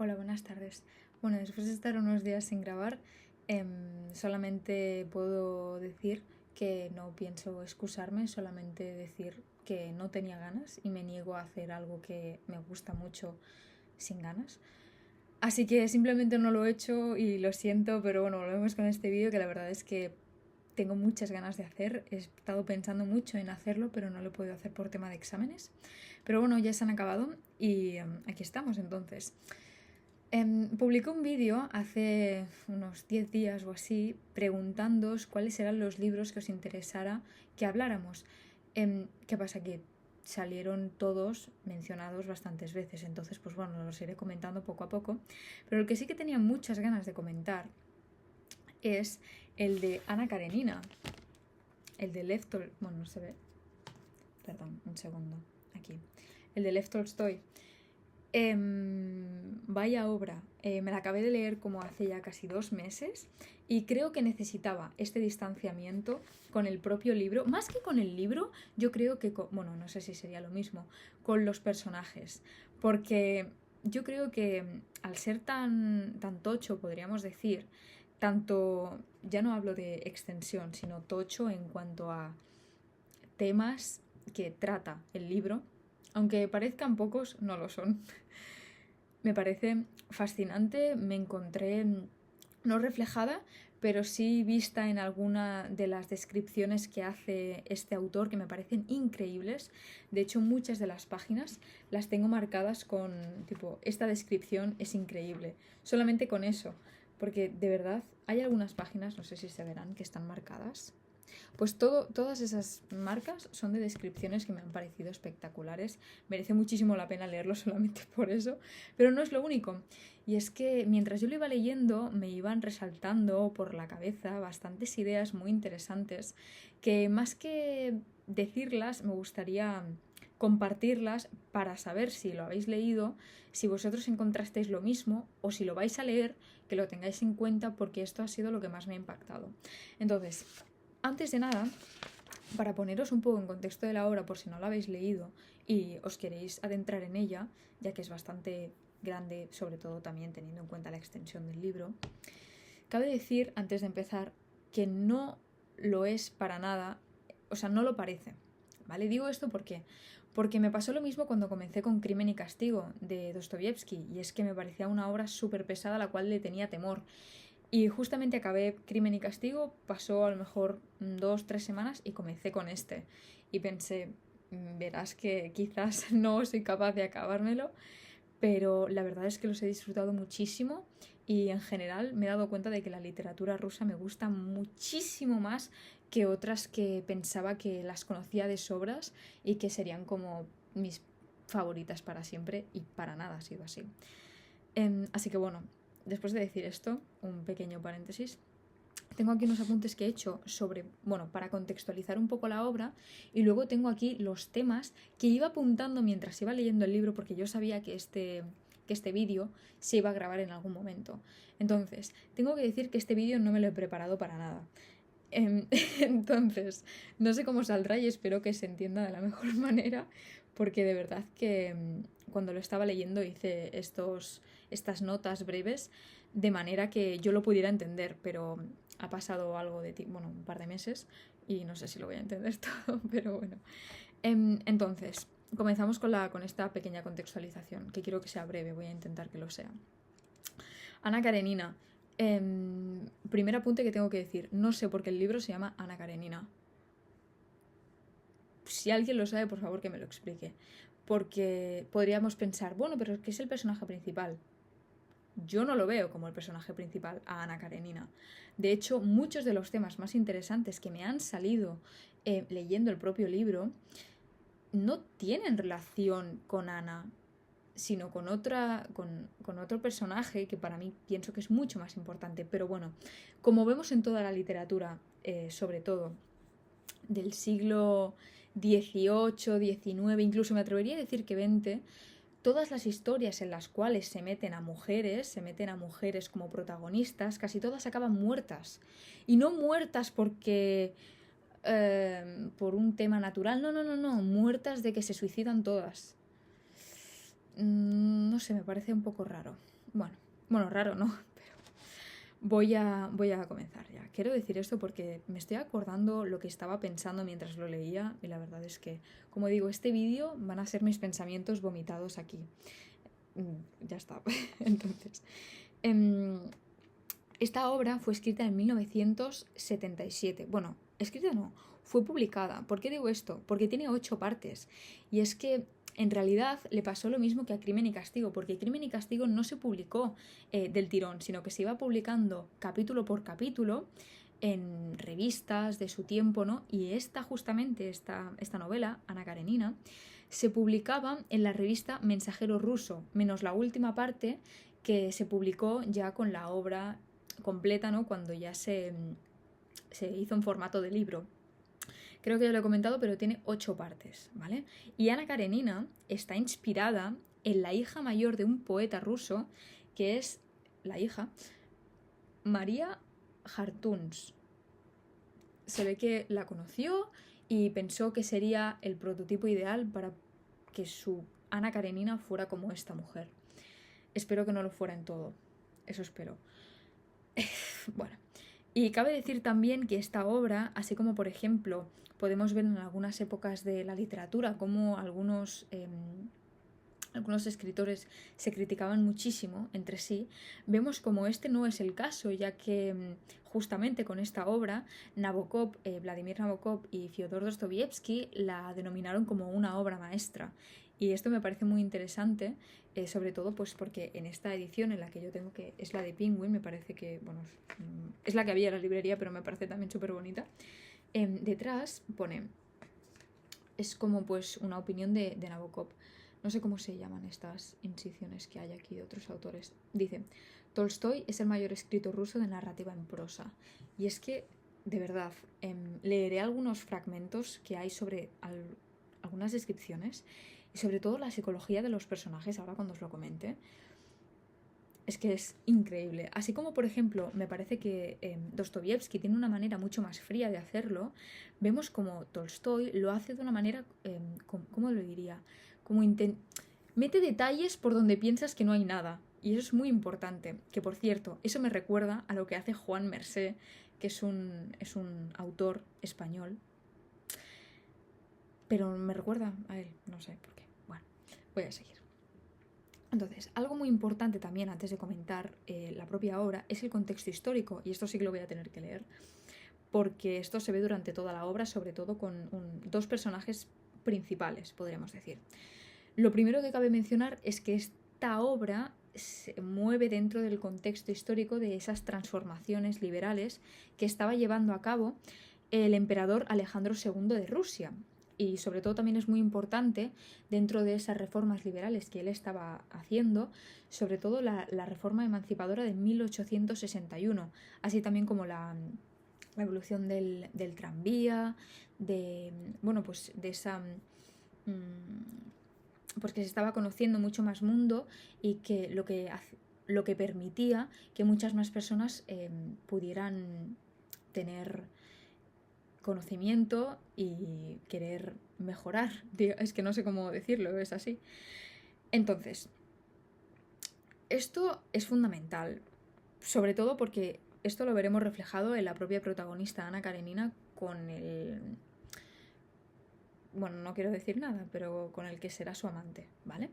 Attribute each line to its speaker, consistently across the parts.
Speaker 1: Hola, buenas tardes. Bueno, después de estar unos días sin grabar, solamente puedo decir que no pienso excusarme, solamente decir que no tenía ganas y me niego a hacer algo que me gusta mucho sin ganas. Así que simplemente no lo he hecho y lo siento, pero bueno, volvemos con este vídeo que la verdad es que tengo muchas ganas de hacer. He estado pensando mucho en hacerlo, pero no lo he podido hacer por tema de exámenes. Pero bueno, ya se han acabado y aquí estamos entonces. Publiqué un vídeo hace unos 10 días o así preguntándoos cuáles eran los libros que os interesara que habláramos. ¿Qué pasa? Que salieron todos mencionados bastantes veces, entonces pues bueno, los iré comentando poco a poco. Pero el que sí que tenía muchas ganas de comentar es el de Ana Karenina, el de Lev Tolstoy. Bueno, no se ve. Perdón, un segundo. Aquí. El de Lev Tolstoy. Vaya obra, me la acabé de leer como hace ya casi 2 meses y creo que necesitaba este distanciamiento con el propio libro, más que con el libro, yo creo que, bueno, no sé si sería lo mismo, con los personajes, porque yo creo que al ser tan tocho, podríamos decir, tanto, ya no hablo de extensión, sino tocho en cuanto a temas que trata el libro, aunque parezcan pocos, no lo son. Me parece fascinante, me encontré no reflejada, pero sí vista en alguna de las descripciones que hace este autor que me parecen increíbles. De hecho, muchas de las páginas las tengo marcadas con tipo, esta descripción es increíble. Solamente con eso, porque de verdad hay algunas páginas, no sé si se verán, que están marcadas. Pues todas esas marcas son de descripciones que me han parecido espectaculares. Merece muchísimo la pena leerlo solamente por eso. Pero no es lo único. Y es que mientras yo lo iba leyendo me iban resaltando por la cabeza bastantes ideas muy interesantes que más que decirlas me gustaría compartirlas para saber si lo habéis leído, si vosotros encontrasteis lo mismo o si lo vais a leer, que lo tengáis en cuenta porque esto ha sido lo que más me ha impactado. Entonces, antes de nada, para poneros un poco en contexto de la obra por si no la habéis leído y os queréis adentrar en ella, ya que es bastante grande, sobre todo también teniendo en cuenta la extensión del libro, cabe decir, antes de empezar, que no lo es para nada, o sea, no lo parece, ¿vale? Digo esto porque me pasó lo mismo cuando comencé con Crimen y Castigo de Dostoyevsky, y es que me parecía una obra súper pesada a la cual le tenía temor. Y justamente acabé Crimen y Castigo, pasó a lo mejor 2, 3 semanas y comencé con este. Y pensé, verás que quizás no soy capaz de acabármelo, pero la verdad es que los he disfrutado muchísimo y en general me he dado cuenta de que la literatura rusa me gusta muchísimo más que otras que pensaba que las conocía de sobras y que serían como mis favoritas para siempre y para nada ha sido así. Así que bueno, después de decir esto, un pequeño paréntesis, tengo aquí unos apuntes que he hecho sobre, bueno, para contextualizar un poco la obra y luego tengo aquí los temas que iba apuntando mientras iba leyendo el libro porque yo sabía que este vídeo se iba a grabar en algún momento. Entonces, tengo que decir que este vídeo no me lo he preparado para nada. Entonces, no sé cómo saldrá y espero que se entienda de la mejor manera porque de verdad que cuando lo estaba leyendo hice estas notas breves de manera que yo lo pudiera entender, pero ha pasado algo de tiempo, bueno, un par de meses y no sé si lo voy a entender todo, pero bueno. Entonces, comenzamos con esta pequeña contextualización, que quiero que sea breve, voy a intentar que lo sea. Ana Karenina. Primer apunte que tengo que decir, no sé por qué el libro se llama Ana Karenina. Si alguien lo sabe, por favor que me lo explique. Porque podríamos pensar, bueno, pero es que es el personaje principal. Yo no lo veo como el personaje principal a Ana Karenina. De hecho, muchos de los temas más interesantes que me han salido leyendo el propio libro no tienen relación con Ana, sino con otro personaje que para mí pienso que es mucho más importante. Pero bueno, como vemos en toda la literatura, sobre todo del siglo XVIII, XIX, incluso me atrevería a decir que XX, todas las historias en las cuales se meten a mujeres como protagonistas, casi todas acaban muertas. Y no muertas porque por un tema natural, no, muertas de que se suicidan todas. no sé, me parece un poco raro. Bueno, raro no, pero voy a comenzar ya. Quiero decir esto porque me estoy acordando lo que estaba pensando mientras lo leía y la verdad es que, como digo, este vídeo van a ser mis pensamientos vomitados aquí. Ya está. Entonces, esta obra fue escrita en 1977. Bueno, escrita no, fue publicada. ¿Por qué digo esto? Porque tiene 8 partes. Y es que en realidad le pasó lo mismo que a Crimen y Castigo, porque Crimen y Castigo no se publicó del tirón, sino que se iba publicando capítulo por capítulo en revistas de su tiempo, ¿no? Y justamente, esta novela, Ana Karenina, se publicaba en la revista Mensajero Ruso, menos la última parte que se publicó ya con la obra completa, ¿no? Cuando ya se hizo en formato de libro. Creo que ya lo he comentado, pero tiene 8 partes, ¿vale? Y Ana Karenina está inspirada en la hija mayor de un poeta ruso, que es la hija María Hartuns. Se ve que la conoció y pensó que sería el prototipo ideal para que su Ana Karenina fuera como esta mujer. Espero que no lo fuera en todo. Eso espero. Bueno, y cabe decir también que esta obra, así como por ejemplo podemos ver en algunas épocas de la literatura como algunos escritores se criticaban muchísimo entre sí, vemos como este no es el caso, ya que justamente con esta obra Nabokov, Vladimir Nabokov y Fyodor Dostoyevsky la denominaron como una obra maestra. Y esto me parece muy interesante, sobre todo pues porque en esta edición en la que yo tengo, que es la de Penguin, me parece que, bueno, es la que había en la librería, pero me parece también súper bonita. Detrás pone, es como pues una opinión de Nabokov. No sé cómo se llaman estas incisiones que hay aquí de otros autores. Dice, Tolstoy es el mayor escritor ruso de narrativa en prosa. Y es que, de verdad, leeré algunos fragmentos que hay sobre algunas descripciones y sobre todo la psicología de los personajes, ahora cuando os lo comente. Es que es increíble. Así como, por ejemplo, me parece que Dostoyevsky tiene una manera mucho más fría de hacerlo, vemos como Tolstoy lo hace de una manera, ¿cómo lo diría? Como mete detalles por donde piensas que no hay nada. Y eso es muy importante. Que, por cierto, eso me recuerda a lo que hace Juan Mercé, que es un autor español. Pero me recuerda a él, no sé por qué. Bueno, voy a seguir. Entonces, algo muy importante también antes de comentar la propia obra es el contexto histórico, y esto sí que lo voy a tener que leer, porque esto se ve durante toda la obra, sobre todo con 2 personajes principales, podríamos decir. Lo primero que cabe mencionar es que esta obra se mueve dentro del contexto histórico de esas transformaciones liberales que estaba llevando a cabo el emperador Alejandro II de Rusia. Y sobre todo también es muy importante dentro de esas reformas liberales que él estaba haciendo, sobre todo la reforma emancipadora de 1861, así también como la evolución del tranvía, pues de esa pues que se estaba conociendo mucho más mundo y que lo que permitía que muchas más personas pudieran tener conocimiento y querer mejorar. Es que no sé cómo decirlo, es así. Entonces, esto es fundamental, sobre todo porque esto lo veremos reflejado en la propia protagonista Ana Karenina con el... Bueno, no quiero decir nada, pero con el que será su amante, ¿vale?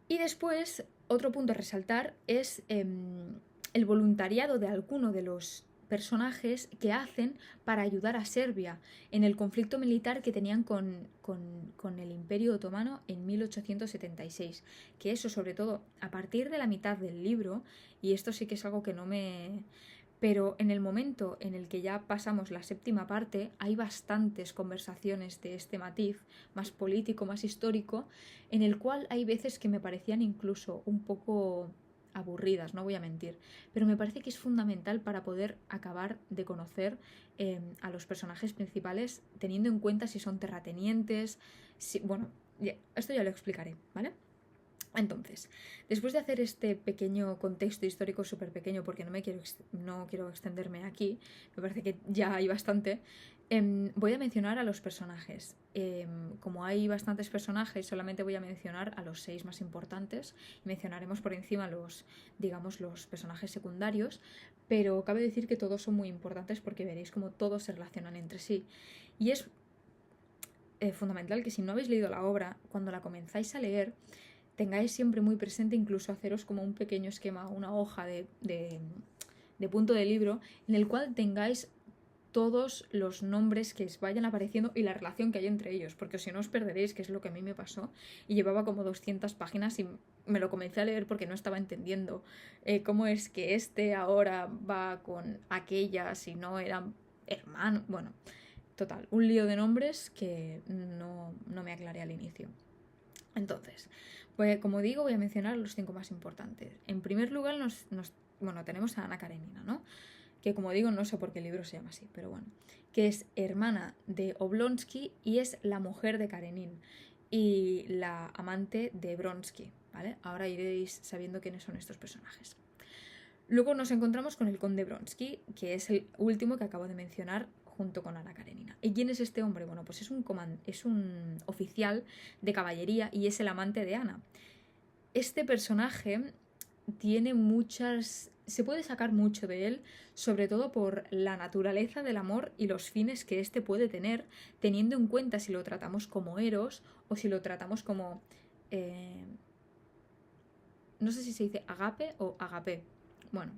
Speaker 1: Y después, otro punto a resaltar es el voluntariado de alguno de los personajes que hacen para ayudar a Serbia en el conflicto militar que tenían con el Imperio Otomano en 1876. Que eso, sobre todo, a partir de la mitad del libro, y esto sí que es algo que no me... Pero en el momento en el que ya pasamos la 7ª parte, hay bastantes conversaciones de este matiz, más político, más histórico, en el cual hay veces que me parecían incluso un poco aburridas, no voy a mentir, pero me parece que es fundamental para poder acabar de conocer a los personajes principales, teniendo en cuenta si son terratenientes, bueno, esto ya lo explicaré, ¿vale? Entonces, después de hacer este pequeño contexto histórico súper pequeño, porque no quiero extenderme aquí, me parece que ya hay bastante, Voy a mencionar a los personajes. Como hay bastantes personajes, solamente voy a mencionar a los 6 más importantes. Mencionaremos por encima digamos, los personajes secundarios, pero cabe decir que todos son muy importantes porque veréis cómo todos se relacionan entre sí. Y es fundamental que si no habéis leído la obra, cuando la comenzáis a leer, tengáis siempre muy presente, incluso haceros como un pequeño esquema, una hoja de punto de libro, en el cual tengáis todos los nombres que os vayan apareciendo y la relación que hay entre ellos, porque si no os perderéis, que es lo que a mí me pasó, y llevaba como 200 páginas y me lo comencé a leer porque no estaba entendiendo cómo es que este ahora va con aquella si no eran hermanos. Bueno, total, un lío de nombres que no me aclaré al inicio. Entonces, pues, como digo, voy a mencionar los 5 más importantes. En primer lugar, tenemos a Anna Karenina, ¿no? Que como digo, no sé por qué el libro se llama así, pero bueno, que es hermana de Oblonsky y es la mujer de Karenin y la amante de Bronsky, ¿vale? Ahora iréis sabiendo quiénes son estos personajes. Luego nos encontramos con el conde Bronsky, que es el último que acabo de mencionar junto con Anna Karenina. ¿Y quién es este hombre? Bueno, pues es un oficial de caballería y es el amante de Anna. Este personaje tiene se puede sacar mucho de él, sobre todo por la naturaleza del amor y los fines que éste puede tener, teniendo en cuenta si lo tratamos como eros o si lo tratamos como... no sé si se dice agape o agape. Bueno,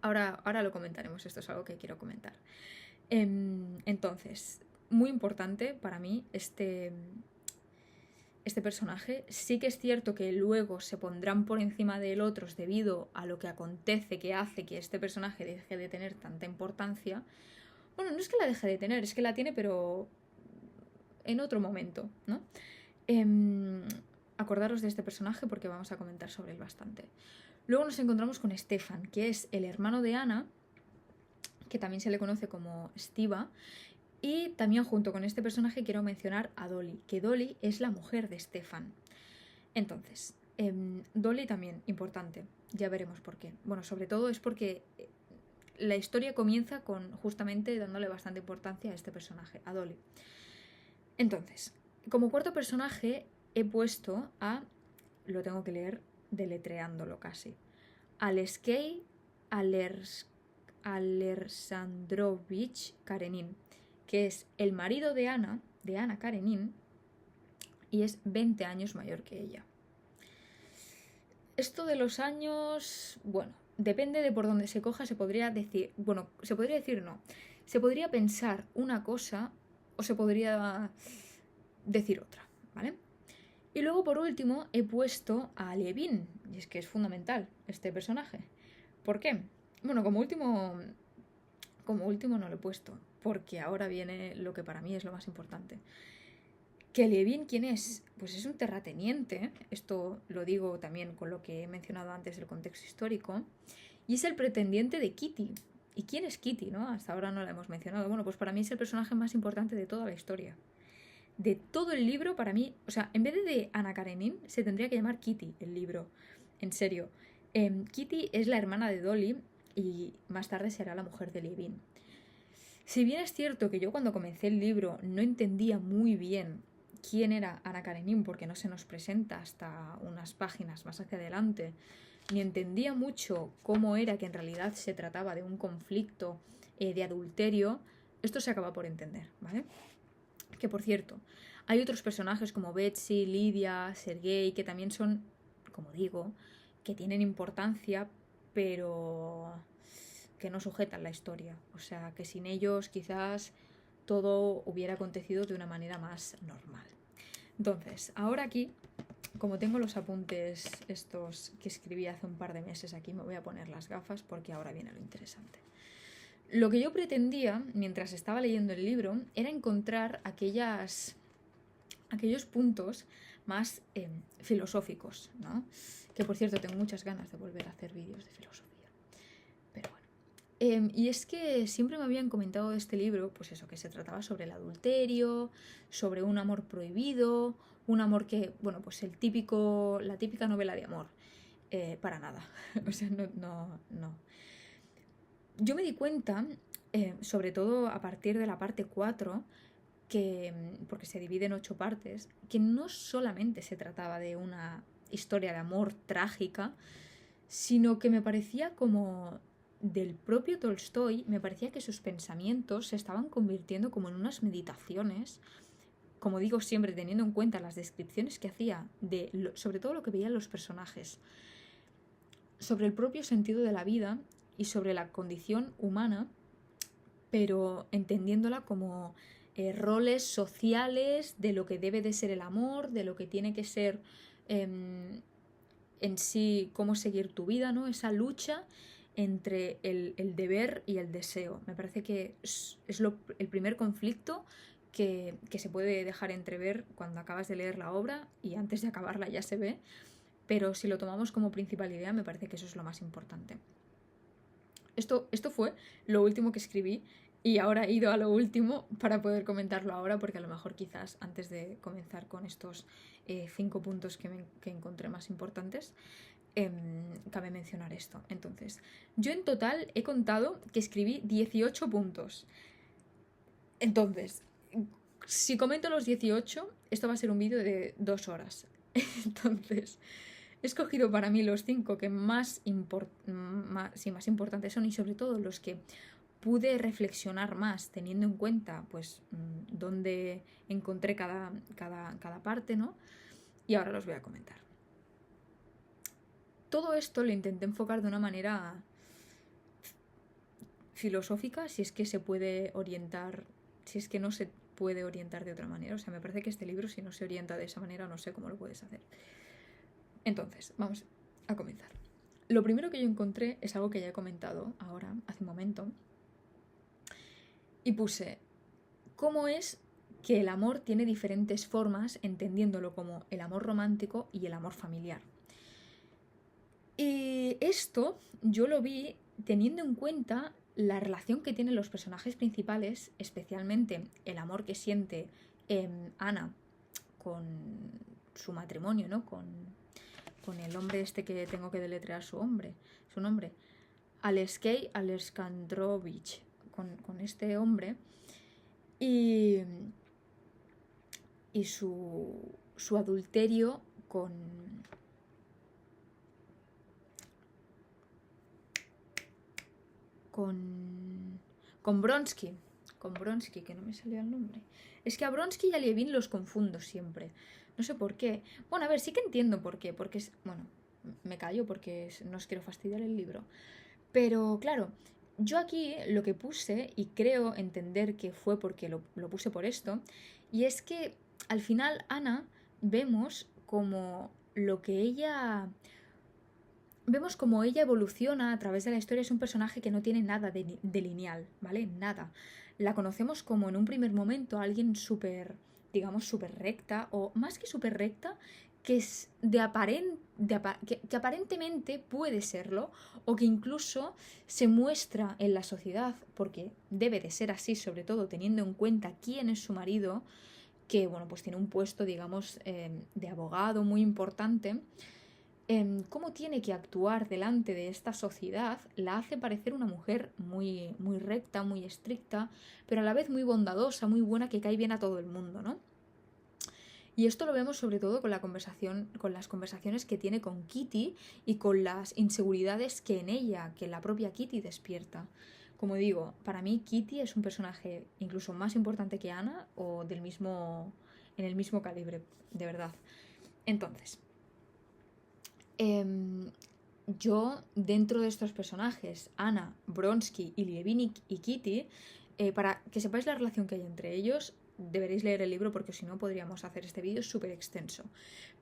Speaker 1: ahora lo comentaremos, esto es algo que quiero comentar. Entonces, muy importante para mí este personaje. Sí que es cierto que luego se pondrán por encima de otros debido a lo que acontece, que hace que este personaje deje de tener tanta importancia. Bueno, no es que la deje de tener, es que la tiene, pero en otro momento, ¿no? Acordaros de este personaje porque vamos a comentar sobre él bastante. Luego nos encontramos con Stefan, que es el hermano de Anna, que también se le conoce como Stiva. Y también junto con este personaje quiero mencionar a Dolly, que Dolly es la mujer de Stefan. Entonces, Dolly también, importante, ya veremos por qué. Bueno, sobre todo es porque la historia comienza con justamente dándole bastante importancia a este personaje, a Dolly. Entonces, como cuarto personaje he puesto lo tengo que leer deletreándolo casi, Alexei Alexandrovich Karenin, que es el marido de Anna Karenin, y es 20 años mayor que ella. Esto de los años, bueno, depende de por dónde se coja, se podría decir no. Se podría pensar una cosa o se podría decir otra, ¿vale? Y luego, por último, he puesto a Levin, y es que es fundamental este personaje. ¿Por qué? Bueno, como último no lo he puesto, porque ahora viene lo que para mí es lo más importante. ¿Que Levin quién es? Pues es un terrateniente, esto lo digo también con lo que he mencionado antes del contexto histórico, y es el pretendiente de Kitty. ¿Y quién es Kitty, no? Hasta ahora no la hemos mencionado. Bueno, pues para mí es el personaje más importante de toda la historia. De todo el libro, para mí, o sea, en vez de Anna Karenin, se tendría que llamar Kitty el libro. En serio. Kitty es la hermana de Dolly y más tarde será la mujer de Levin. Si bien es cierto que yo cuando comencé el libro no entendía muy bien quién era Anna Karenin porque no se nos presenta hasta unas páginas más hacia adelante, ni entendía mucho cómo era que en realidad se trataba de un conflicto de adulterio, esto se acaba por entender, ¿vale? Que por cierto, hay otros personajes como Betsy, Lidia, Sergei, que también son, como digo, que tienen importancia, pero que no sujetan la historia. O sea, que sin ellos quizás todo hubiera acontecido de una manera más normal. Entonces, ahora aquí, como tengo los apuntes estos que escribí hace un par de meses aquí, me voy a poner las gafas porque ahora viene lo interesante. Lo que yo pretendía, mientras estaba leyendo el libro, era encontrar aquellos puntos más filosóficos, ¿no? Que por cierto tengo muchas ganas de volver a hacer vídeos de filosofía. Pero bueno. Y es que siempre me habían comentado de este libro, pues eso, que se trataba sobre el adulterio, sobre un amor prohibido, un amor que, bueno, pues la típica novela de amor. Para nada. O sea, no. Yo me di cuenta sobre todo a partir de la parte 4, porque se divide en 8 partes, que no solamente se trataba de una historia de amor trágica, sino que me parecía como del propio Tolstoy, me parecía que sus pensamientos se estaban convirtiendo como en unas meditaciones, como digo siempre, teniendo en cuenta las descripciones que hacía, sobre todo lo que veían los personajes, sobre el propio sentido de la vida y sobre la condición humana, pero entendiéndola como roles sociales de lo que debe de ser el amor, de lo que tiene que ser en sí cómo seguir tu vida, ¿no? Esa lucha entre el deber y el deseo. Me parece que es el primer conflicto que se puede dejar entrever cuando acabas de leer la obra, y antes de acabarla ya se ve, pero si lo tomamos como principal idea, me parece que eso es lo más importante. Esto fue lo último que escribí, y ahora he ido a lo último para poder comentarlo ahora, porque a lo mejor quizás antes de comenzar con estos 5 puntos que encontré más importantes, cabe mencionar esto. Entonces, yo en total he contado que escribí 18 puntos. Entonces, si comento los 18, esto va a ser un vídeo de 2 horas. Entonces, he escogido para mí los 5 que más importantes son, y sobre todo los que pude reflexionar más, teniendo en cuenta pues dónde encontré cada parte, ¿no? Y ahora los voy a comentar. Todo esto lo intenté enfocar de una manera filosófica, si es que se puede orientar, si es que no se puede orientar de otra manera. O sea, me parece que este libro, si no se orienta de esa manera, no sé cómo lo puedes hacer. Entonces, vamos a comenzar. Lo primero que yo encontré es algo que ya he comentado ahora, hace un momento, y puse cómo es que el amor tiene diferentes formas, entendiéndolo como el amor romántico y el amor familiar. Y esto yo lo vi teniendo en cuenta la relación que tienen los personajes principales, especialmente el amor que siente Ana con su matrimonio, ¿no? Con el hombre este que tengo que deletrear su nombre, Alexei Alexandrovich, con este hombre, y su adulterio con Bronsky, que no me salía el nombre. Es que a Bronsky y a Lievin los confundo siempre. No sé por qué. Bueno, a ver, sí que entiendo por qué. Porque bueno, me callo porque no os quiero fastidiar el libro. Pero claro, yo aquí lo que puse, y creo entender que fue porque lo puse por esto, y es que al final Ana vemos como ella evoluciona a través de la historia. Es un personaje que no tiene nada de lineal, ¿vale? Nada. La conocemos como en un primer momento alguien súper, digamos, súper recta, o más que súper recta, que es que aparentemente puede serlo, o que incluso se muestra en la sociedad, porque debe de ser así, sobre todo teniendo en cuenta quién es su marido, que, bueno, pues tiene un puesto, digamos, de abogado muy importante. Cómo tiene que actuar delante de esta sociedad la hace parecer una mujer muy, muy recta, muy estricta, pero a la vez muy bondadosa, muy buena, que cae bien a todo el mundo, ¿no? Y esto lo vemos sobre todo con las conversaciones que tiene con Kitty, y con las inseguridades que la propia Kitty despierta. Como digo, para mí Kitty es un personaje incluso más importante que Ana, o en el mismo calibre, de verdad. Entonces, yo, dentro de estos personajes, Ana, Bronsky y Lievin y Kitty, para que sepáis la relación que hay entre ellos, deberéis leer el libro, porque si no podríamos hacer este vídeo súper extenso.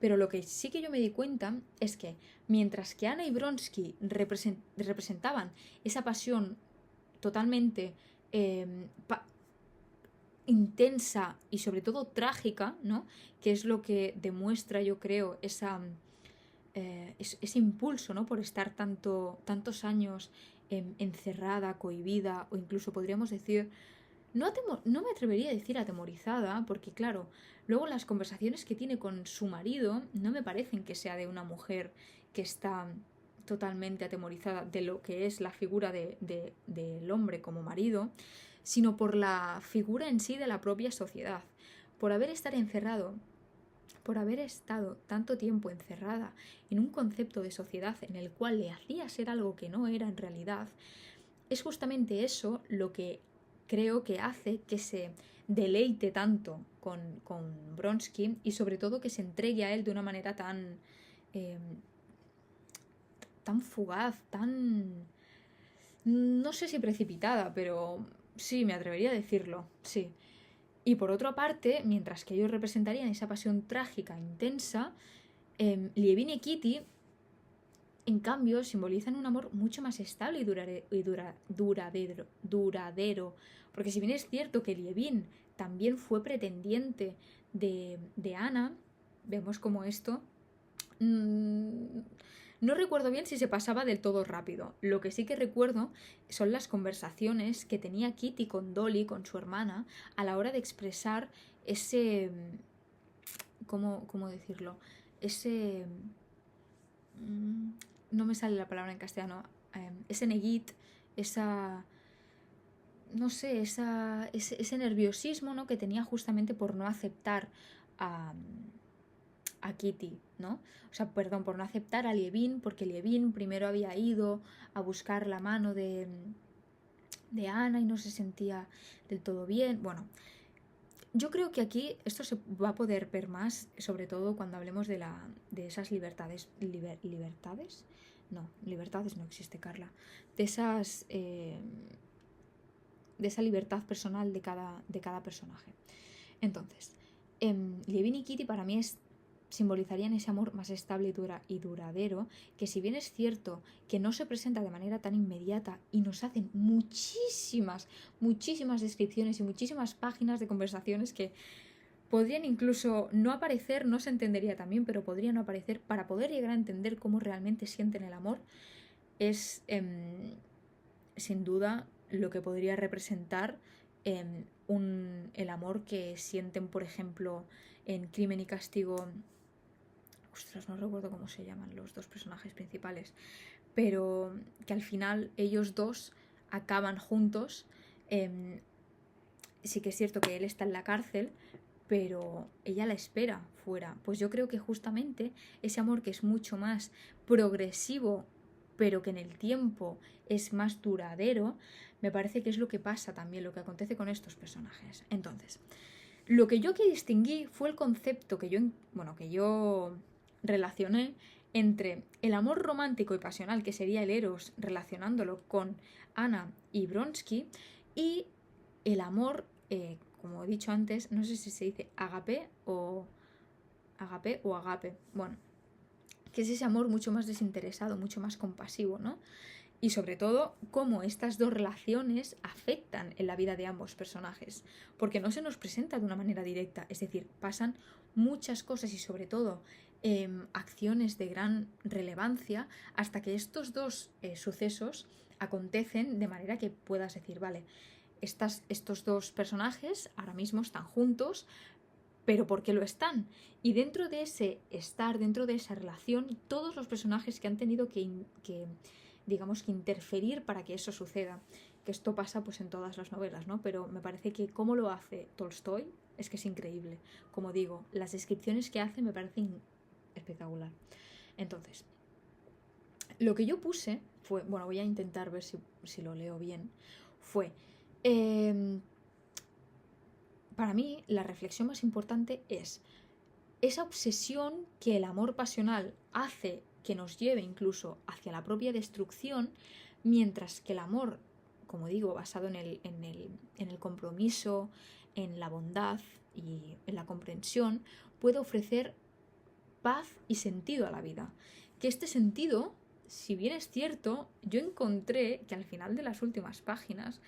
Speaker 1: Pero lo que sí que yo me di cuenta es que mientras que Ana y Bronsky representaban esa pasión totalmente intensa y sobre todo trágica, ¿no? Que es lo que demuestra, yo creo, ese impulso, ¿no? Por estar tantos años encerrada, cohibida, o incluso podríamos decir, no me atrevería a decir atemorizada, porque claro, luego las conversaciones que tiene con su marido no me parecen que sea de una mujer que está totalmente atemorizada de lo que es la figura del hombre como marido, sino por la figura en sí de la propia sociedad. Por haber estado encerrado, por haber estado tanto tiempo encerrada en un concepto de sociedad en el cual le hacía ser algo que no era en realidad, es justamente eso lo que creo que hace que se deleite tanto con Bronsky y sobre todo que se entregue a él de una manera tan, tan fugaz, tan... no sé si precipitada, pero sí, me atrevería a decirlo, sí. Y por otra parte, mientras que ellos representarían esa pasión trágica, intensa, Lievin y Kitty, en cambio, simbolizan un amor mucho más estable y duradero. Porque si bien es cierto que Lievin también fue pretendiente de Anna, vemos como esto... no recuerdo bien si se pasaba del todo rápido. Lo que sí que recuerdo son las conversaciones que tenía Kitty con Dolly, con su hermana, a la hora de expresar ese... ¿Cómo decirlo? Ese... no me sale la palabra en castellano. Ese neguit, esa... no sé, ese nerviosismo, ¿no?, que tenía justamente por no aceptar a Kitty, ¿no? O sea, perdón, por no aceptar a Lievin, porque Lievin primero había ido a buscar la mano de Anna y no se sentía del todo bien. Bueno, yo creo que aquí esto se va a poder ver más, sobre todo cuando hablemos de esas libertades. ¿Libertades? No, libertades no existe, Carla. De esas... de esa libertad personal de cada personaje. Entonces, Lievin y Kitty para mí simbolizarían ese amor más estable y duradero, que si bien es cierto que no se presenta de manera tan inmediata y nos hacen muchísimas descripciones y muchísimas páginas de conversaciones que podrían incluso no aparecer, no se entendería también, pero podrían no aparecer para poder llegar a entender cómo realmente sienten el amor, es sin duda lo que podría representar el amor que sienten, por ejemplo, en Crimen y Castigo. Ostras, no recuerdo cómo se llaman los dos personajes principales, pero que al final ellos dos acaban juntos. Sí que es cierto que él está en la cárcel, pero ella la espera fuera. Pues yo creo que justamente ese amor que es mucho más progresivo, pero que en el tiempo es más duradero, me parece que es lo que pasa también, lo que acontece con estos personajes. Entonces, lo que yo aquí distinguí fue el concepto que yo relacioné entre el amor romántico y pasional, que sería el Eros, relacionándolo con Anna y Bronsky, y el amor, como he dicho antes, no sé si se dice agape o agape, bueno, que es ese amor mucho más desinteresado, mucho más compasivo, ¿no? Y sobre todo, cómo estas dos relaciones afectan en la vida de ambos personajes, porque no se nos presenta de una manera directa, es decir, pasan muchas cosas y sobre todo acciones de gran relevancia hasta que estos dos sucesos acontecen de manera que puedas decir, vale, estos dos personajes ahora mismo están juntos, pero ¿por qué lo están? Y dentro de ese estar, dentro de esa relación, todos los personajes que han tenido que digamos que interferir para que eso suceda, que esto pasa pues en todas las novelas, ¿no? Pero me parece que cómo lo hace Tolstoy es que es increíble. Como digo, las descripciones que hace me parecen espectacular. Entonces, lo que yo puse fue, bueno, voy a intentar ver si lo leo bien, fue para mí la reflexión más importante es esa obsesión que el amor pasional hace que nos lleve incluso hacia la propia destrucción, mientras que el amor, como digo, basado en el compromiso, en la bondad y en la comprensión, puede ofrecer paz y sentido a la vida. Que este sentido, si bien es cierto, yo encontré que al final de las últimas páginas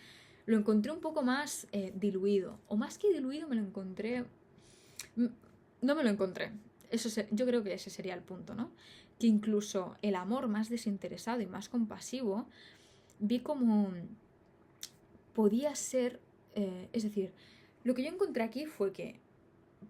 Speaker 1: lo encontré un poco más diluido, o más que diluido me lo encontré... No me lo encontré. Yo creo que ese sería el punto, ¿no? Que incluso el amor más desinteresado y más compasivo vi como podía ser... es decir, lo que yo encontré aquí fue que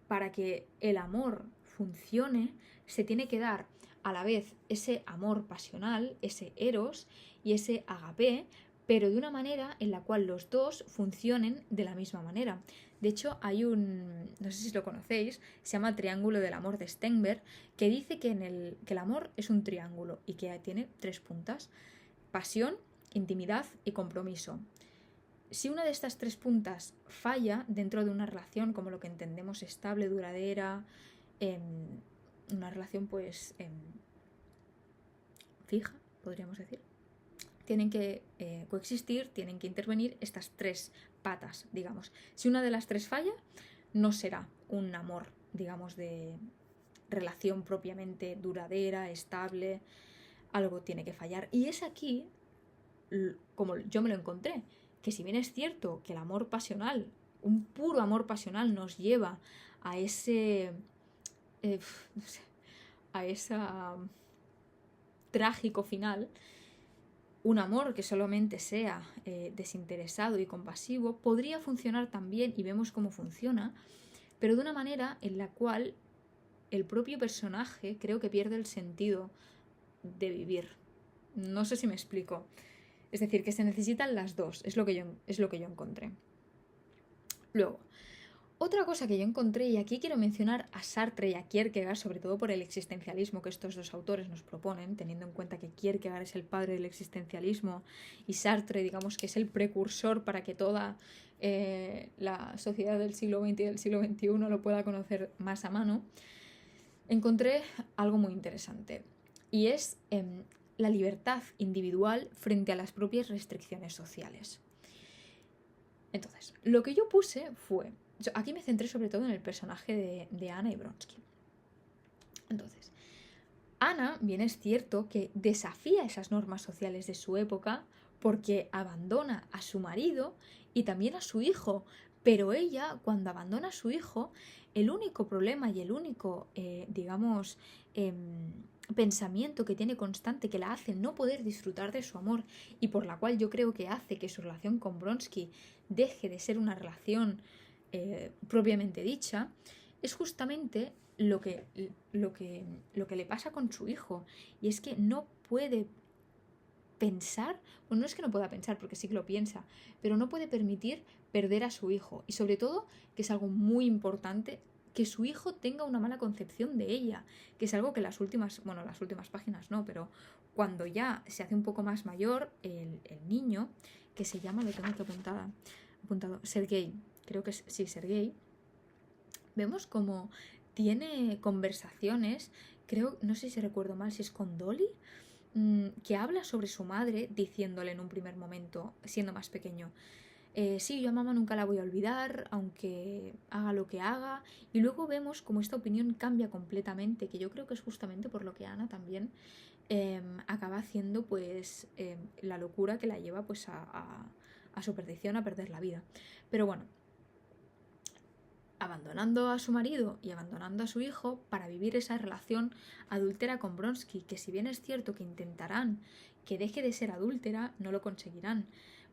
Speaker 1: para que el amor funcione se tiene que dar a la vez ese amor pasional, ese eros y ese agape, pero de una manera en la cual los dos funcionen de la misma manera. De hecho, hay no sé si lo conocéis, se llama Triángulo del Amor de Steinberg, que dice que el amor es un triángulo y que tiene 3 puntas: pasión, intimidad y compromiso. Si una de estas 3 puntas falla dentro de una relación como lo que entendemos estable, duradera, una relación pues fija, podríamos decir, tienen que coexistir, tienen que intervenir estas 3 patas, digamos. Si una de las 3 falla, no será un amor, digamos, de relación propiamente duradera, estable. Algo tiene que fallar. Y es aquí, como yo me lo encontré, que si bien es cierto que el amor pasional, un puro amor pasional, nos lleva a ese... no sé, a ese trágico final, un amor que solamente sea desinteresado y compasivo podría funcionar también, y vemos cómo funciona, pero de una manera en la cual el propio personaje creo que pierde el sentido de vivir. No sé si me explico. Es decir, que se necesitan las dos, es lo que yo encontré. Luego, otra cosa que yo encontré, y aquí quiero mencionar a Sartre y a Kierkegaard, sobre todo por el existencialismo que estos dos autores nos proponen, teniendo en cuenta que Kierkegaard es el padre del existencialismo y Sartre, digamos, que es el precursor para que toda la sociedad del siglo XX y del siglo XXI lo pueda conocer más a mano. Encontré algo muy interesante, y es la libertad individual frente a las propias restricciones sociales. Entonces, lo que yo puse fue... Aquí me centré sobre todo en el personaje de Anna y Bronsky. Entonces, Anna, bien es cierto que desafía esas normas sociales de su época porque abandona a su marido y también a su hijo, pero ella, cuando abandona a su hijo, el único problema y el único, digamos, pensamiento que tiene constante que la hace no poder disfrutar de su amor, y por la cual yo creo que hace que su relación con Bronsky deje de ser una relación propiamente dicha, es justamente lo que le pasa con su hijo, y es que no puede pensar, bueno, no es que no pueda pensar, porque sí que lo piensa, pero no puede permitir perder a su hijo, y sobre todo, que es algo muy importante, que su hijo tenga una mala concepción de ella, que es algo que las últimas páginas no, pero cuando ya se hace un poco más mayor, el niño, que se llama, lo tengo aquí apuntado, Sergei, creo que es, sí, Sergei, vemos como tiene conversaciones, creo, no sé si recuerdo mal, si es con Dolly, que habla sobre su madre, diciéndole en un primer momento, siendo más pequeño, sí, yo a mamá nunca la voy a olvidar, aunque haga lo que haga. Y luego vemos como esta opinión cambia completamente, que yo creo que es justamente por lo que Ana también acaba haciendo pues la locura que la lleva pues a su perdición, a perder la vida. Pero bueno, abandonando a su marido y abandonando a su hijo para vivir esa relación adúltera con Bronsky, que si bien es cierto que intentarán que deje de ser adúltera, no lo conseguirán,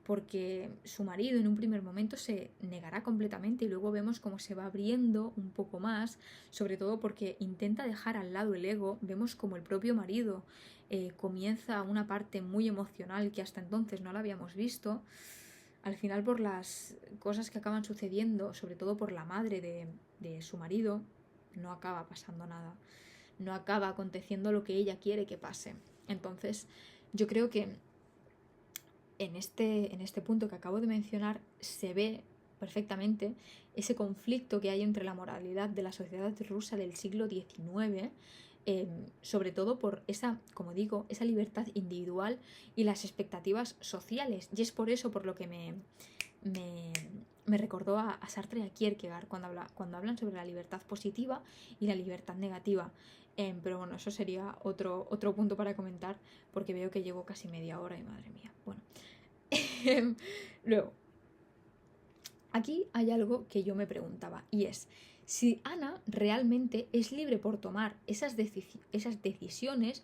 Speaker 1: porque su marido en un primer momento se negará completamente, y luego vemos cómo se va abriendo un poco más, sobre todo porque intenta dejar al lado el ego. Vemos como el propio marido comienza una parte muy emocional que hasta entonces no la habíamos visto. Al final, por las cosas que acaban sucediendo, sobre todo por la madre de su marido, no acaba pasando nada, no acaba aconteciendo lo que ella quiere que pase. Entonces, yo creo que en este punto que acabo de mencionar se ve perfectamente ese conflicto que hay entre la moralidad de la sociedad rusa del siglo XIX, sobre todo por esa, como digo, esa libertad individual y las expectativas sociales. Y es por eso por lo que me recordó a Sartre y a Kierkegaard cuando hablan sobre la libertad positiva y la libertad negativa. Pero bueno, eso sería otro punto para comentar, porque veo que llevo casi media hora y madre mía. Bueno, luego, aquí hay algo que yo me preguntaba, y es si Ana realmente es libre por tomar esas decisiones,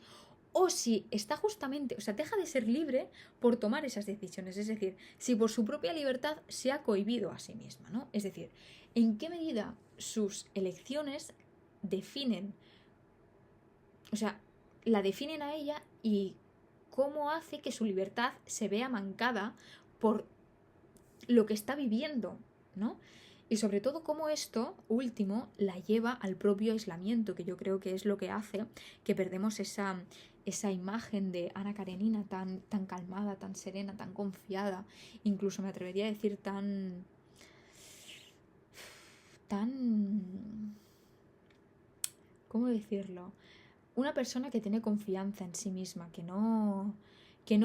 Speaker 1: o si está justamente, o sea, deja de ser libre por tomar esas decisiones. Es decir, si por su propia libertad se ha cohibido a sí misma, ¿no? Es decir, ¿en qué medida sus elecciones definen, o sea, la definen a ella y cómo hace que su libertad se vea mancada por lo que está viviendo, ¿no? Y sobre todo cómo esto último la lleva al propio aislamiento, que yo creo que es lo que hace que perdemos esa imagen de Ana Karenina tan calmada, tan serena, tan confiada, incluso me atrevería a decir tan... ¿Cómo decirlo? Una persona que tiene confianza en sí misma, que no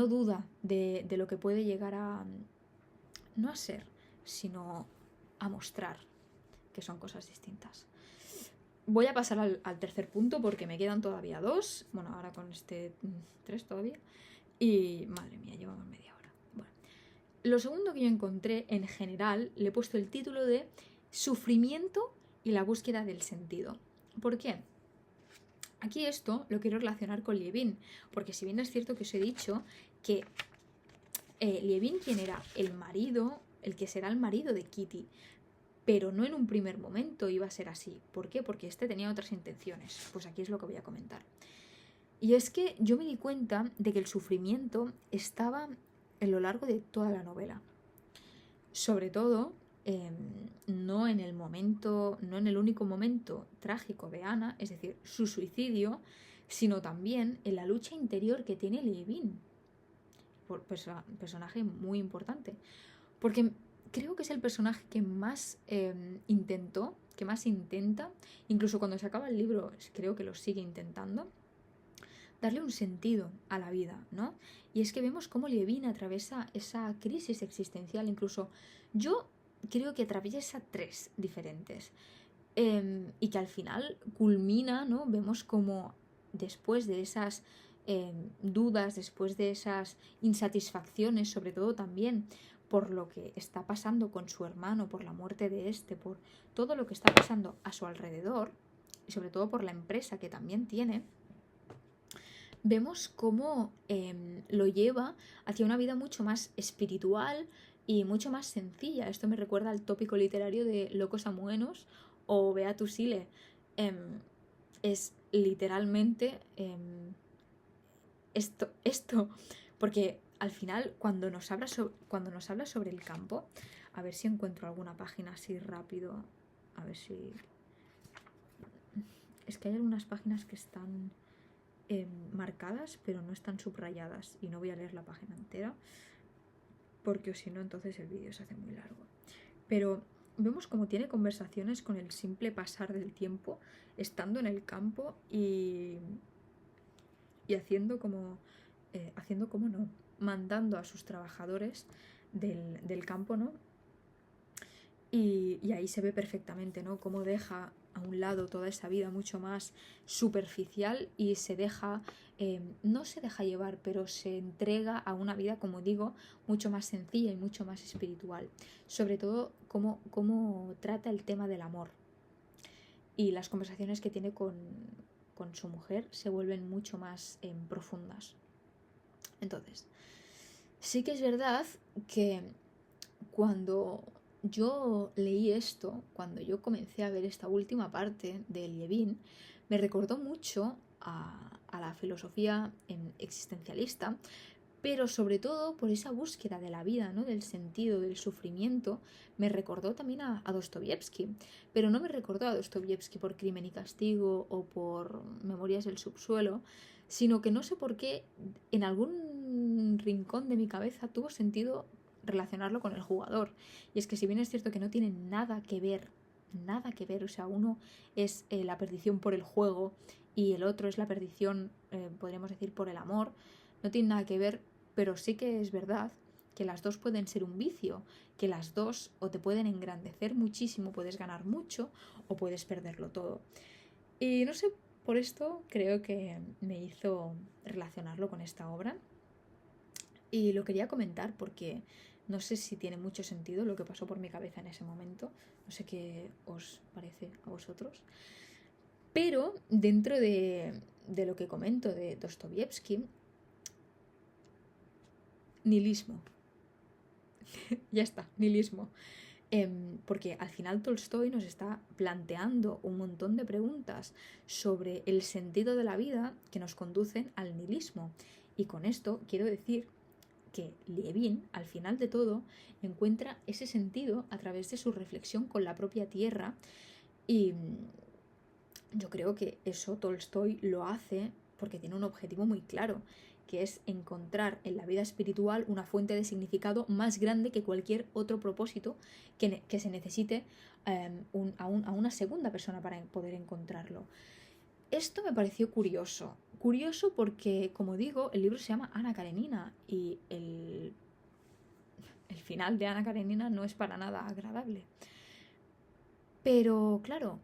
Speaker 1: duda de lo que puede llegar a, no a ser, sino a mostrar, que son cosas distintas. Voy a pasar al tercer punto porque me quedan todavía 2, bueno, ahora con 3 todavía, y madre mía, llevamos media hora. Bueno, lo segundo que yo encontré en general, le he puesto el título de Sufrimiento y la búsqueda del sentido. ¿Por qué? Aquí esto lo quiero relacionar con Lievin, porque si bien es cierto que os he dicho que Lievin, quien era el marido, el que será el marido de Kitty, pero no en un primer momento iba a ser así. ¿Por qué? Porque este tenía otras intenciones. Pues aquí es lo que voy a comentar. Y es que yo me di cuenta de que el sufrimiento estaba a lo largo de toda la novela. Sobre todo, no en el único momento trágico de Ana, es decir, su suicidio, sino también en la lucha interior que tiene Lievin. Personaje muy importante. Porque creo que es el personaje que más intenta, incluso cuando se acaba el libro, creo que lo sigue intentando, darle un sentido a la vida, ¿no? Y es que vemos cómo Lievin atraviesa esa crisis existencial, incluso yo creo que atraviesa 3 diferentes, y que al final culmina, ¿no? Vemos como después de esas dudas, después de esas insatisfacciones, sobre todo también por lo que está pasando con su hermano, por la muerte de este, por todo lo que está pasando a su alrededor, y sobre todo por la empresa que también tiene, vemos cómo lo lleva hacia una vida mucho más espiritual y mucho más sencilla. Esto me recuerda al tópico literario de Locos Amuenos o Beatus Ile. Es literalmente esto, porque al final cuando nos habla sobre el campo, a ver si encuentro alguna página así rápido, a ver si... Es que hay algunas páginas que están marcadas pero no están subrayadas y no voy a leer la página entera porque si no entonces el vídeo se hace muy largo. Pero vemos como tiene conversaciones con el simple pasar del tiempo estando en el campo y haciendo como no, mandando a sus trabajadores del campo, ¿no? Y ahí se ve perfectamente, ¿no? Cómo deja a un lado toda esa vida mucho más superficial y no se deja llevar, pero se entrega a una vida, como digo, mucho más sencilla y mucho más espiritual. Sobre todo cómo trata el tema del amor. Y las conversaciones que tiene con su mujer se vuelven mucho más profundas. Entonces, sí que es verdad que cuando yo leí esto, cuando yo comencé a ver esta última parte de Lievin, me recordó mucho a la filosofía existencialista, pero sobre todo por esa búsqueda de la vida, ¿no? Del sentido, del sufrimiento, me recordó también a Dostoyevsky, pero no me recordó a Dostoyevsky por Crimen y Castigo o por Memorias del Subsuelo, sino que no sé por qué en algún rincón de mi cabeza tuvo sentido relacionarlo con el jugador. Y es que si bien es cierto que no tiene nada que ver, o sea, uno es la perdición por el juego y el otro es la perdición, podríamos decir, por el amor, no tiene nada que ver, pero sí que es verdad que las dos pueden ser un vicio, que las dos o te pueden engrandecer muchísimo, puedes ganar mucho o puedes perderlo todo. Y no sé, por esto creo que me hizo relacionarlo con esta obra. Y lo quería comentar porque no sé si tiene mucho sentido lo que pasó por mi cabeza en ese momento. No sé qué os parece a vosotros. Pero dentro de lo que comento de Dostoyevsky, nihilismo. Ya está, nihilismo. Porque al final Tolstoy nos está planteando un montón de preguntas sobre el sentido de la vida que nos conducen al nihilismo. Y con esto quiero decir que Lievin, al final de todo, encuentra ese sentido a través de su reflexión con la propia tierra. Y yo creo que eso Tolstoy lo hace porque tiene un objetivo muy claro, que es encontrar en la vida espiritual una fuente de significado más grande que cualquier otro propósito que se necesite a una segunda persona para poder encontrarlo. Esto me pareció curioso. Curioso porque, como digo, el libro se llama Ana Karenina y el final de Ana Karenina no es para nada agradable. Pero, claro,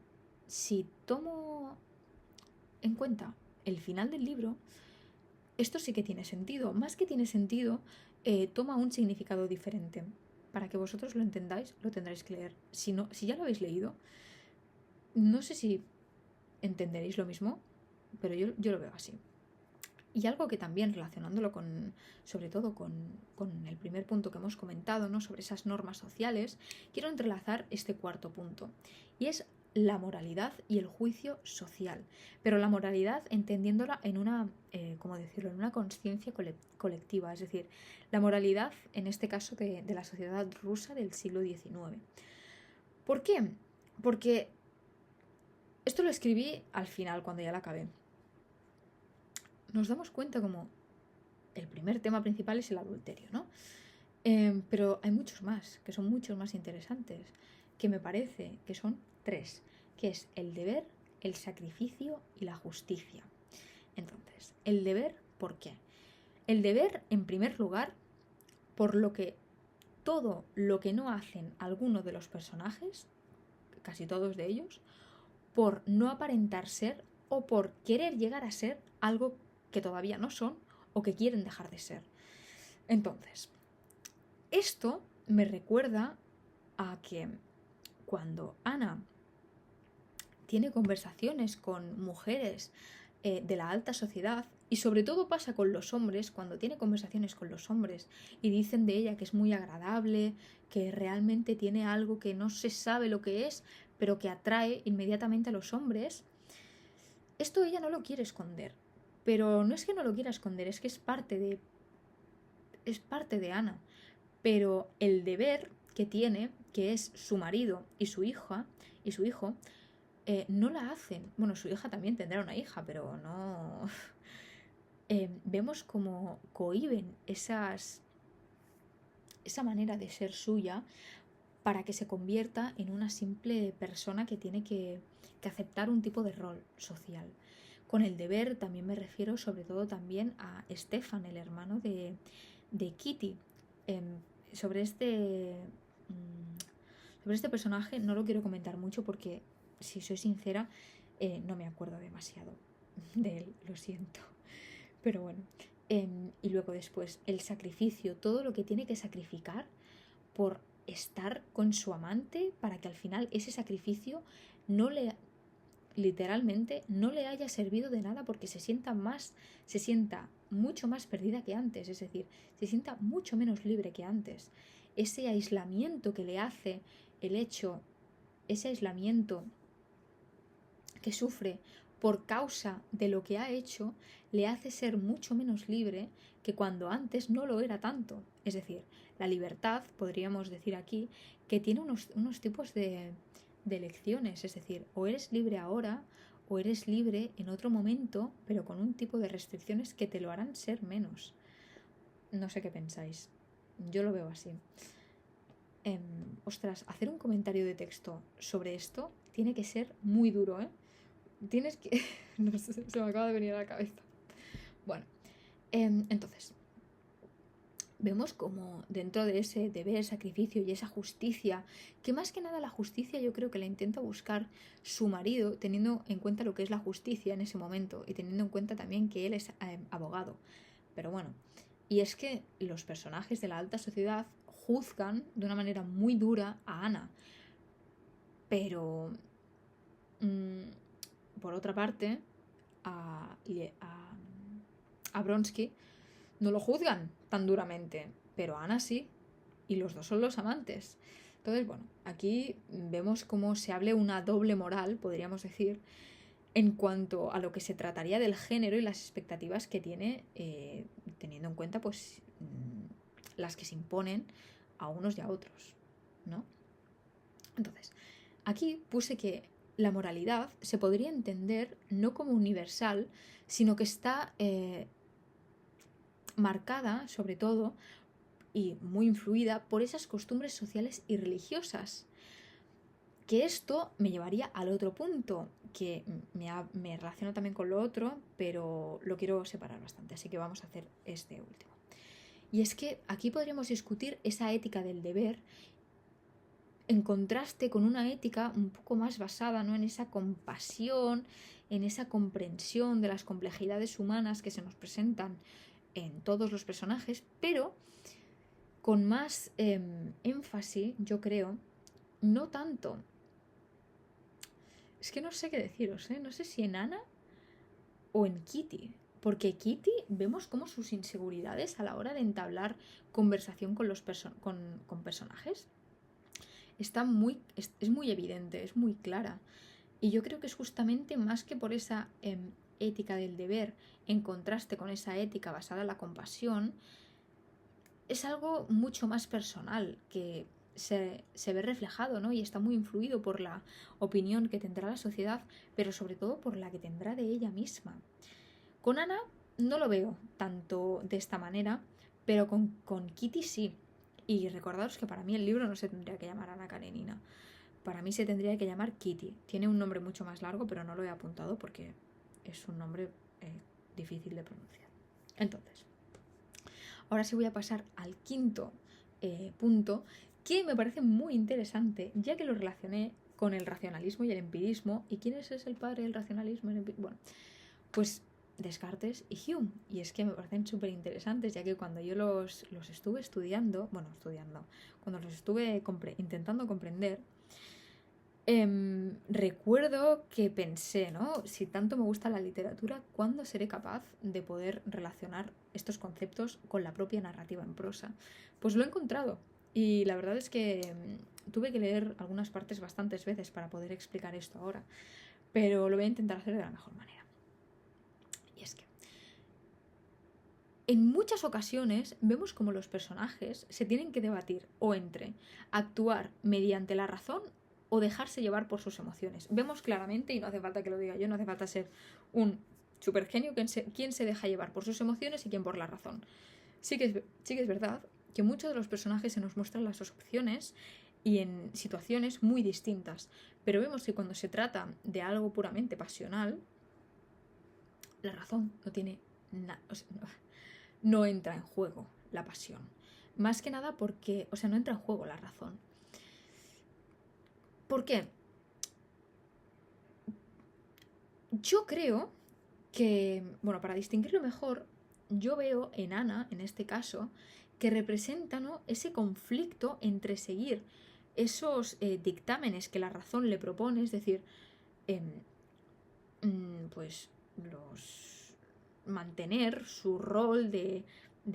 Speaker 1: si tomo en cuenta el final del libro, esto sí que tiene sentido. Más que tiene sentido, toma un significado diferente. Para que vosotros lo entendáis, lo tendréis que leer. Si ya lo habéis leído, no sé si entenderéis lo mismo, pero yo lo veo así. Y algo que también relacionándolo sobre todo con el primer punto que hemos comentado, ¿no? Sobre esas normas sociales, quiero entrelazar este cuarto punto. Y es la moralidad y el juicio social. Pero la moralidad entendiéndola en una, ¿cómo decirlo?, en una conciencia colectiva. Es decir, la moralidad, en este caso, de la sociedad rusa del siglo XIX. ¿Por qué? Porque esto lo escribí al final, cuando ya la acabé. Nos damos cuenta como el primer tema principal es el adulterio, ¿no? Pero hay muchos más, que son muchos más interesantes, que me parece que son 3, que es el deber, el sacrificio y la justicia. Entonces, el deber, ¿por qué? El deber, en primer lugar, por todo lo que no hacen algunos de los personajes, casi todos de ellos, por no aparentar ser o por querer llegar a ser algo que todavía no son o que quieren dejar de ser. Entonces, esto me recuerda a que cuando Ana tiene conversaciones con mujeres de la alta sociedad, y sobre todo pasa con los hombres, cuando tiene conversaciones con los hombres y dicen de ella que es muy agradable, que realmente tiene algo que no se sabe lo que es, pero que atrae inmediatamente a los hombres, esto ella no lo quiere esconder. Pero no es que no lo quiera esconder, es que es parte de Ana. Pero el deber que tiene, que es su marido y su hijo, no la hacen. Bueno, su hija también tendrá una hija, pero no... vemos como cohíben esa manera de ser suya para que se convierta en una simple persona que tiene que aceptar un tipo de rol social. Con el deber también me refiero sobre todo también a Stefan, el hermano de Kitty. Sobre este personaje no lo quiero comentar mucho porque, si soy sincera, no me acuerdo demasiado de él, lo siento. Pero bueno, y luego después el sacrificio, todo lo que tiene que sacrificar por estar con su amante para que al final ese sacrificio literalmente no le haya servido de nada, porque se sienta mucho más perdida que antes, es decir, se sienta mucho menos libre que antes. Ese aislamiento que le hace ese aislamiento que sufre por causa de lo que ha hecho, le hace ser mucho menos libre que cuando antes no lo era tanto. Es decir, la libertad, podríamos decir aquí, que tiene unos tipos de elecciones. Es decir, o eres libre ahora o eres libre en otro momento, pero con un tipo de restricciones que te lo harán ser menos. No sé qué pensáis. Yo lo veo así. Ostras, hacer un comentario de texto sobre esto tiene que ser muy duro, ¿eh? Tienes que... no sé, se me acaba de venir a la cabeza. Bueno, entonces, vemos como dentro de ese deber, sacrificio y esa justicia, que más que nada la justicia yo creo que la intenta buscar su marido, teniendo en cuenta lo que es la justicia en ese momento y teniendo en cuenta también que él es abogado. Pero bueno, y es que los personajes de la alta sociedad juzgan de una manera muy dura a Ana. Pero... por otra parte, a Bronsky no lo juzgan tan duramente, pero a Ana sí, y los dos son los amantes. Entonces, bueno, aquí vemos cómo se hable una doble moral, podríamos decir, en cuanto a lo que se trataría del género y las expectativas que tiene, teniendo en cuenta pues las que se imponen a unos y a otros, ¿no? Entonces, aquí puse que la moralidad se podría entender no como universal, sino que está marcada, sobre todo, y muy influida por esas costumbres sociales y religiosas. Que esto me llevaría al otro punto, que me relaciona también con lo otro, pero lo quiero separar bastante, así que vamos a hacer este último. Y es que aquí podríamos discutir esa ética del deber en contraste con una ética un poco más basada, ¿no?, en esa compasión, en esa comprensión de las complejidades humanas que se nos presentan en todos los personajes, pero con más énfasis, yo creo, no tanto. Es que no sé qué deciros, ¿eh? No sé si en Anna o en Kitty. Porque Kitty vemos como sus inseguridades a la hora de entablar conversación con los con personajes es muy evidente, es muy clara. Y yo creo que es justamente más que por esa ética del deber en contraste con esa ética basada en la compasión, es algo mucho más personal que se ve reflejado, ¿no? Y está muy influido por la opinión que tendrá la sociedad, pero sobre todo por la que tendrá de ella misma. Con Ana no lo veo tanto de esta manera, pero con Kitty sí. Y recordaros que para mí el libro no se tendría que llamar Ana Karenina. Para mí se tendría que llamar Kitty. Tiene un nombre mucho más largo, pero no lo he apuntado porque es un nombre difícil de pronunciar. Entonces, ahora sí voy a pasar al quinto punto, que me parece muy interesante, ya que lo relacioné con el racionalismo y el empirismo. ¿Y quién es el padre del racionalismo y el empirismo? Bueno, pues Descartes y Hume. Y es que me parecen súper interesantes, ya que cuando yo los estuve estudiando, cuando los estuve intentando comprender, recuerdo que pensé, ¿no? Si tanto me gusta la literatura, ¿cuándo seré capaz de poder relacionar estos conceptos con la propia narrativa en prosa? Pues lo he encontrado. Y la verdad es que tuve que leer algunas partes bastantes veces para poder explicar esto ahora. Pero lo voy a intentar hacer de la mejor manera. Y es que en muchas ocasiones vemos como los personajes se tienen que debatir o entre actuar mediante la razón o dejarse llevar por sus emociones. Vemos claramente, y no hace falta que lo diga yo, no hace falta ser un supergenio, quién se deja llevar por sus emociones y quién por la razón. Sí que es verdad que muchos de los personajes se nos muestran las dos opciones y en situaciones muy distintas, pero vemos que cuando se trata de algo puramente pasional, la razón no tiene nada, no entra en juego la pasión. Más que nada porque, no entra en juego la razón. ¿Por qué? Yo creo que, para distinguirlo mejor, yo veo en Ana, en este caso, que representa, ¿no?, ese conflicto entre seguir esos dictámenes que la razón le propone, es decir, pues mantener su rol de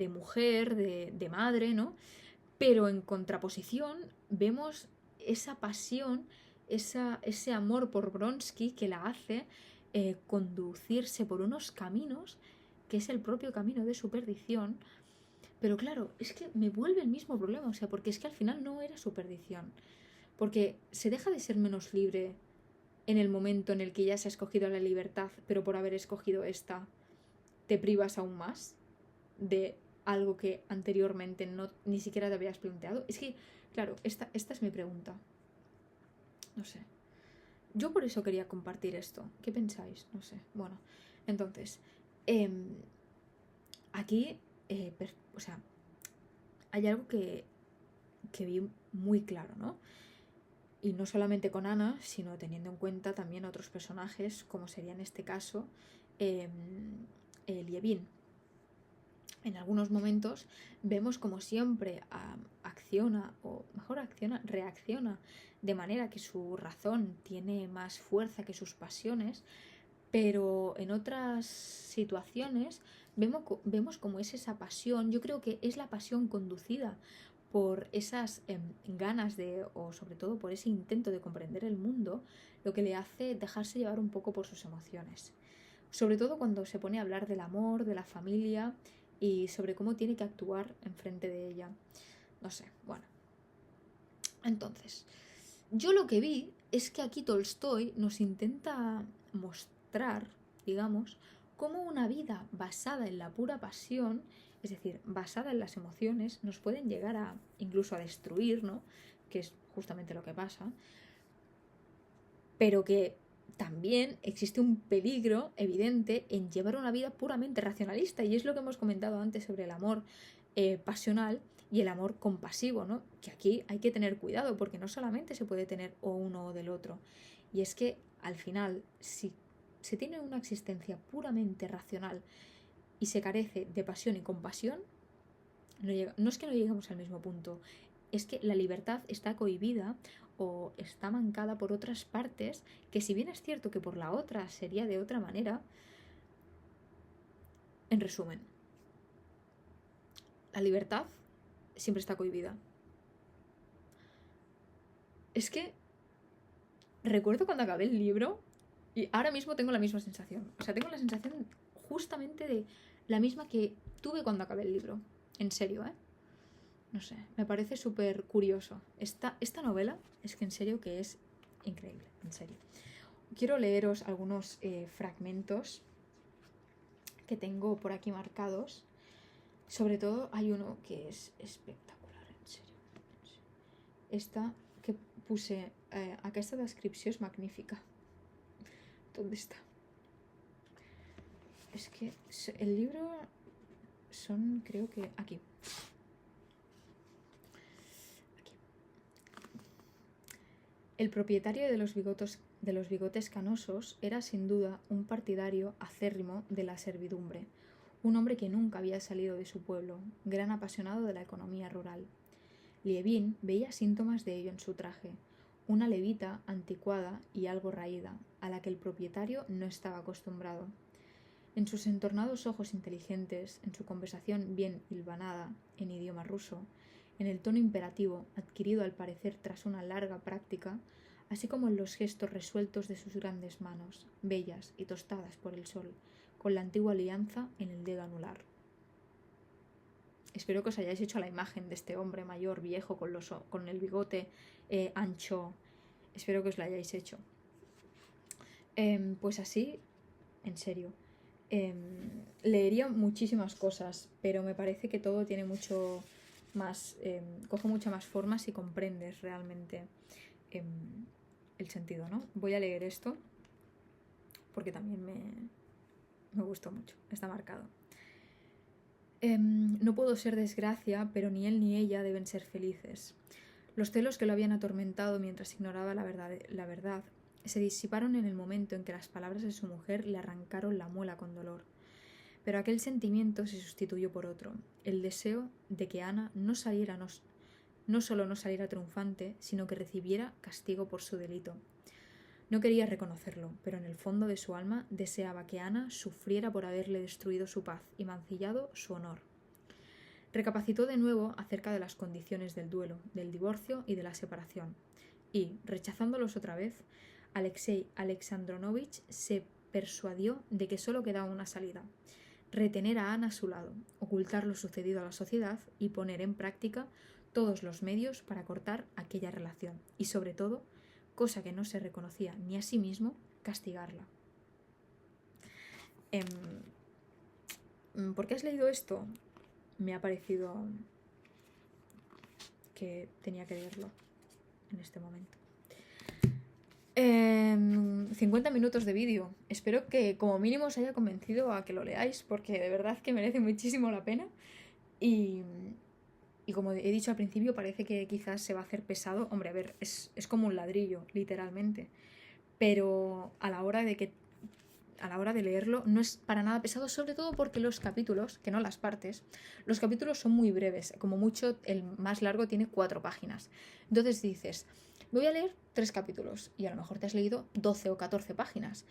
Speaker 1: mujer, de madre, ¿no? Pero en contraposición vemos esa pasión, ese amor por Bronsky que la hace conducirse por unos caminos que es el propio camino de su perdición. Pero claro, es que me vuelve el mismo problema, porque es que al final no era su perdición. Porque se deja de ser menos libre en el momento en el que ya se ha escogido la libertad, pero por haber escogido esta, te privas aún más de algo que anteriormente ni siquiera te habías planteado. Es que, claro, esta es mi pregunta. No sé. Yo por eso quería compartir esto. ¿Qué pensáis? No sé. Bueno, entonces, aquí, hay algo que vi muy claro, ¿no? Y no solamente con Ana, sino teniendo en cuenta también otros personajes, como sería en este caso Lievin. En algunos momentos vemos como siempre reacciona de manera que su razón tiene más fuerza que sus pasiones, pero en otras situaciones vemos como es esa pasión. Yo creo que es la pasión conducida por esas ganas o sobre todo por ese intento de comprender el mundo, lo que le hace dejarse llevar un poco por sus emociones. Sobre todo cuando se pone a hablar del amor, de la familia y sobre cómo tiene que actuar enfrente de ella. No sé, bueno. Entonces, yo lo que vi es que aquí Tolstoy nos intenta mostrar, digamos, cómo una vida basada en la pura pasión, es decir, basada en las emociones, nos pueden llegar a incluso a destruir, ¿no? Que es justamente lo que pasa. Pero que también existe un peligro evidente en llevar una vida puramente racionalista, y es lo que hemos comentado antes sobre el amor pasional y el amor compasivo, ¿no? Que aquí hay que tener cuidado porque no solamente se puede tener o uno o del otro, y es que al final, si se tiene una existencia puramente racional y se carece de pasión y compasión, no es que no lleguemos al mismo punto, es que la libertad está cohibida o está mancada por otras partes que, si bien es cierto que por la otra sería de otra manera, en resumen, la libertad siempre está cohibida. Es que recuerdo cuando acabé el libro y ahora mismo tengo la misma sensación. O sea, tengo la sensación justamente de la misma que tuve cuando acabé el libro. En serio, ¿eh? No sé, me parece súper curioso. Esta novela es que en serio que es increíble, en serio. Quiero leeros algunos fragmentos que tengo por aquí marcados. Sobre todo hay uno que es espectacular, en serio. Esta que puse, aquesta descripció és magnífica. ¿Dónde está? Es que el libro son, creo que aquí. El propietario de los bigotes canosos era sin duda un partidario acérrimo de la servidumbre, un hombre que nunca había salido de su pueblo, gran apasionado de la economía rural. Lievin veía síntomas de ello en su traje, una levita anticuada y algo raída, a la que el propietario no estaba acostumbrado. En sus entornados ojos inteligentes, en su conversación bien hilvanada en idioma ruso, en el tono imperativo adquirido al parecer tras una larga práctica, así como en los gestos resueltos de sus grandes manos, bellas y tostadas por el sol, con la antigua alianza en el dedo anular. Espero que os hayáis hecho la imagen de este hombre mayor, viejo, con el bigote ancho. Espero que os la hayáis hecho. Pues así, en serio. Leería muchísimas cosas, pero me parece que todo tiene mucho más, coge mucha más forma si comprendes realmente el sentido, ¿no? Voy a leer esto porque también me gustó mucho, está marcado. No puedo ser desgracia, pero ni él ni ella deben ser felices. Los celos que lo habían atormentado mientras ignoraba la verdad se disiparon en el momento en que las palabras de su mujer le arrancaron la muela con dolor. Pero aquel sentimiento se sustituyó por otro, el deseo de que Ana no solo no saliera triunfante, sino que recibiera castigo por su delito. No quería reconocerlo, pero en el fondo de su alma deseaba que Ana sufriera por haberle destruido su paz y mancillado su honor. Recapacitó de nuevo acerca de las condiciones del duelo, del divorcio y de la separación, y, rechazándolos otra vez, Alexei Alexandrovich se persuadió de que solo quedaba una salida: retener a Ana a su lado, ocultar lo sucedido a la sociedad y poner en práctica todos los medios para cortar aquella relación y, sobre todo, cosa que no se reconocía ni a sí mismo, castigarla. ¿Por qué has leído esto? Me ha parecido que tenía que leerlo en este momento. 50 minutos de vídeo. Espero que como mínimo os haya convencido a que lo leáis, porque de verdad que merece muchísimo la pena. Y como he dicho al principio, parece que quizás se va a hacer pesado. Hombre, a ver, es como un ladrillo, literalmente. Pero a la hora de leerlo no es para nada pesado, sobre todo porque los capítulos, que no las partes, los capítulos son muy breves. Como mucho, el más largo tiene 4 páginas. Entonces dices, voy a leer 3 capítulos y a lo mejor te has leído 12 o 14 páginas.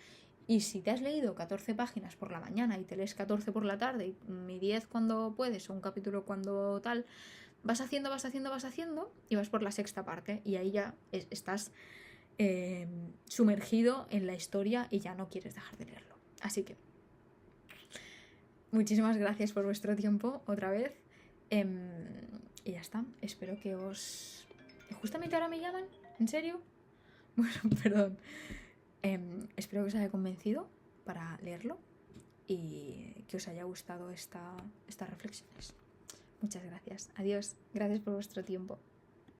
Speaker 1: Y si te has leído 14 páginas por la mañana y te lees 14 por la tarde y 10 cuando puedes o un capítulo cuando tal, vas haciendo y vas por la sexta parte y ahí ya estás sumergido en la historia y ya no quieres dejar de leerlo. Así que muchísimas gracias por vuestro tiempo otra vez. Y ya está. Espero que os... ¿Justamente ahora me llaman? ¿En serio? Bueno, perdón. Espero que os haya convencido para leerlo y que os haya gustado estas reflexiones. Muchas gracias. Adiós. Gracias por vuestro tiempo.